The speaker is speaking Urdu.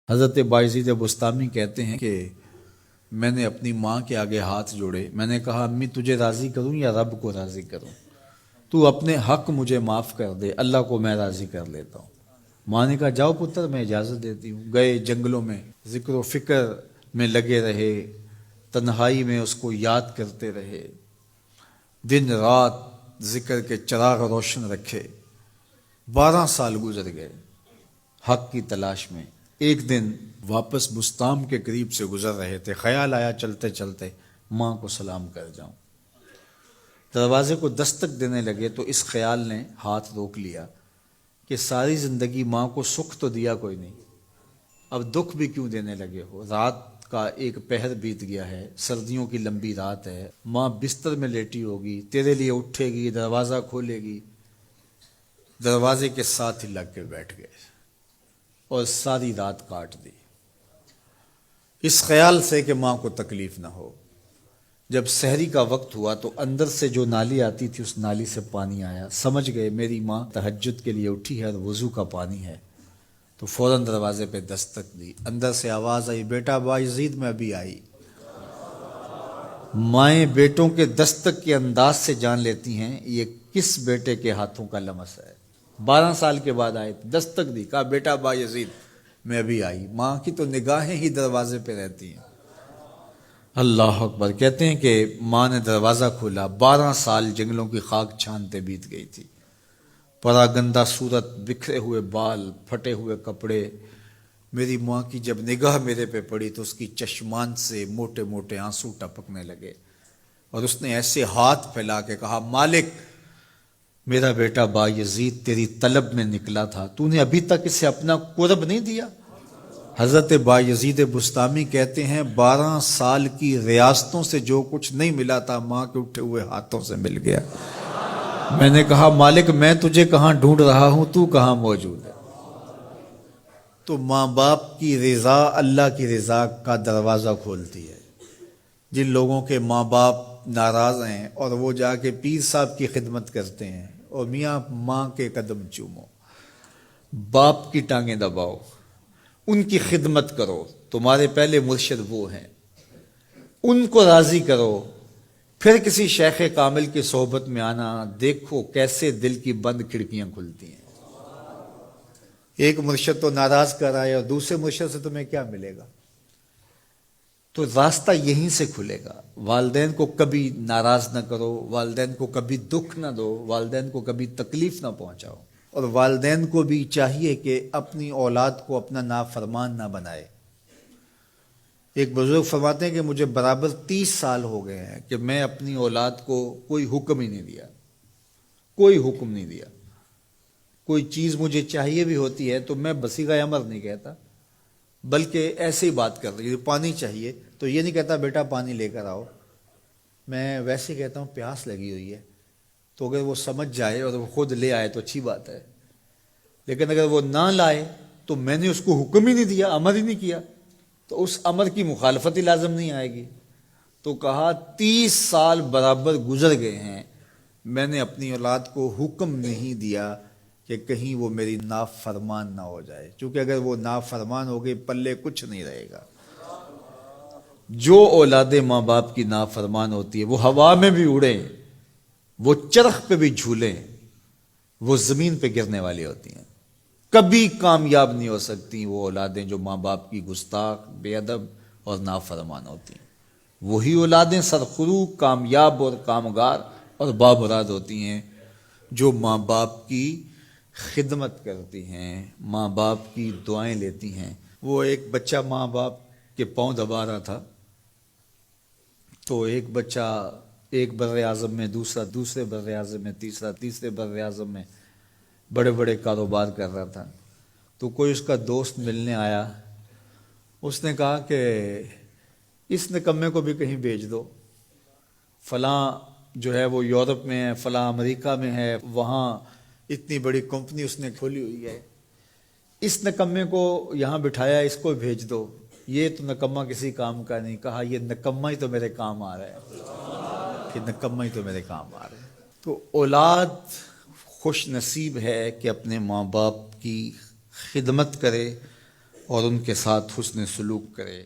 حضرت بایزید بستامی کہتے ہیں کہ میں نے اپنی ماں کے آگے ہاتھ جوڑے، میں نے کہا امی تجھے راضی کروں یا رب کو راضی کروں؟ تو اپنے حق مجھے معاف کر دے، اللہ کو میں راضی کر لیتا ہوں۔ ماں نے کہا جاؤ پتر میں اجازت دیتی ہوں۔ گئے جنگلوں میں ذکر و فکر میں لگے رہے، تنہائی میں اس کو یاد کرتے رہے، دن رات ذکر کے چراغ روشن رکھے۔ 12 سال گزر گئے حق کی تلاش میں۔ ایک دن واپس بستام کے قریب سے گزر رہے تھے، خیال آیا چلتے چلتے ماں کو سلام کر جاؤں۔ دروازے کو دستک دینے لگے تو اس خیال نے ہاتھ روک لیا کہ ساری زندگی ماں کو سکھ تو دیا کوئی نہیں، اب دکھ بھی کیوں دینے لگے ہو؟ رات کا ایک پہر بیت گیا ہے، سردیوں کی لمبی رات ہے، ماں بستر میں لیٹی ہوگی، تیرے لیے اٹھے گی، دروازہ کھولے گی۔ دروازے کے ساتھ ہی لگ کے بیٹھ گئے اور ساری رات کاٹ دی، اس خیال سے کہ ماں کو تکلیف نہ ہو۔ جب سحری کا وقت ہوا تو اندر سے جو نالی آتی تھی اس نالی سے پانی آیا، سمجھ گئے میری ماں تہجد کے لیے اٹھی ہے اور وضو کا پانی ہے، تو فوراً دروازے پہ دستک دی۔ اندر سے آواز آئی بیٹا بایزید میں ابھی آئی۔ مائیں بیٹوں کے دستک کے انداز سے جان لیتی ہیں یہ کس بیٹے کے ہاتھوں کا لمس ہے۔ 12 سال کے بعد آئے، دستک دی، کہا بیٹا بایزید میں ابھی آئی۔ ماں کی تو نگاہیں ہی دروازے پہ رہتی ہیں۔ اللہ اکبر۔ کہتے ہیں کہ ماں نے دروازہ کھولا، 12 سال جنگلوں کی خاک چھانتے بیت گئی تھی، پراگندہ صورت، بکھرے ہوئے بال، پھٹے ہوئے کپڑے۔ میری ماں کی جب نگاہ میرے پہ پڑی تو اس کی چشمان سے موٹے موٹے آنسو ٹپکنے لگے، اور اس نے ایسے ہاتھ پھیلا کے کہا مالک میرا بیٹا بایزید تیری طلب میں نکلا تھا، تو نے ابھی تک اسے اپنا قرب نہیں دیا۔ حضرت بایزید بستامی کہتے ہیں 12 سال کی ریاستوں سے جو کچھ نہیں ملا تھا ماں کے اٹھے ہوئے ہاتھوں سے مل گیا۔ میں نے کہا مالک میں تجھے کہاں ڈھونڈ رہا ہوں، تو کہاں موجود ہے؟ تو ماں باپ کی رضا اللہ کی رضا کا دروازہ کھولتی ہے۔ جن لوگوں کے ماں باپ ناراض ہیں اور وہ جا کے پیر صاحب کی خدمت کرتے ہیں، اور میاں ماں کے قدم چومو، باپ کی ٹانگیں دباؤ، ان کی خدمت کرو، تمہارے پہلے مرشد وہ ہیں، ان کو راضی کرو، پھر کسی شیخ کامل کی صحبت میں آنا، دیکھو کیسے دل کی بند کھڑکیاں کھلتی ہیں۔ ایک مرشد تو ناراض کر رہا ہے اور دوسرے مرشد سے تمہیں کیا ملے گا؟ تو راستہ یہیں سے کھلے گا۔ والدین کو کبھی ناراض نہ کرو، والدین کو کبھی دکھ نہ دو، والدین کو کبھی تکلیف نہ پہنچاؤ، اور والدین کو بھی چاہیے کہ اپنی اولاد کو اپنا نافرمان نہ بنائے۔ ایک بزرگ فرماتے ہیں کہ مجھے برابر 30 سال ہو گئے ہیں کہ میں اپنی اولاد کو کوئی حکم ہی نہیں دیا، کوئی حکم نہیں دیا۔ کوئی چیز مجھے چاہیے بھی ہوتی ہے تو میں بصیغہ امر نہیں کہتا، بلکہ ایسے ہی بات کر رہی ہوں، پانی چاہیے تو یہ نہیں کہتا بیٹا پانی لے کر آؤ، میں ویسے کہتا ہوں پیاس لگی ہوئی ہے، تو اگر وہ سمجھ جائے اور وہ خود لے آئے تو اچھی بات ہے، لیکن اگر وہ نہ لائے تو میں نے اس کو حکم ہی نہیں دیا، امر ہی نہیں کیا، تو اس امر کی مخالفت ہی لازم نہیں آئے گی۔ تو کہا 30 سال برابر گزر گئے ہیں، میں نے اپنی اولاد کو حکم نہیں دیا کہ کہیں وہ میری نافرمان نہ ہو جائے، چونکہ اگر وہ نافرمان ہو گئی پلے کچھ نہیں رہے گا۔ جو اولاد ماں باپ کی نافرمان ہوتی ہے وہ ہوا میں بھی اڑیں، وہ چرخ پہ بھی جھولیں، وہ زمین پہ گرنے والی ہوتی ہیں، کبھی کامیاب نہیں ہو سکتی وہ اولادیں جو ماں باپ کی گستاخ، بے ادب اور نافرمان ہوتی ہیں۔ وہی اولادیں سرخرو، کامیاب اور کامگار اور بامراد ہوتی ہیں جو ماں باپ کی خدمت کرتی ہیں، ماں باپ کی دعائیں لیتی ہیں۔ وہ ایک بچہ ماں باپ کے پاؤں دبا رہا تھا، تو ایک بچہ ایک بر اعظم میں، دوسرا دوسرے بر اعظم میں، تیسرا تیسرے بر اعظم میں بڑے بڑے کاروبار کر رہا تھا۔ تو کوئی اس کا دوست ملنے آیا، اس نے کہا کہ اس نکمے کو بھی کہیں بھیج دو، فلاں جو ہے وہ یورپ میں ہے، فلاں امریکہ میں ہے، وہاں اتنی بڑی کمپنی اس نے کھولی ہوئی ہے، اس نکمے کو یہاں بٹھایا، اس کو بھیج دو، یہ تو نکمہ کسی کام کا نہیں۔ کہا یہ نکمہ ہی تو میرے کام آ رہا ہے، کہ نکمہ ہی تو میرے کام آ رہا ہے۔ تو اولاد خوش نصیب ہے کہ اپنے ماں باپ کی خدمت کرے، اور ان کے ساتھ حسن سلوک کرے۔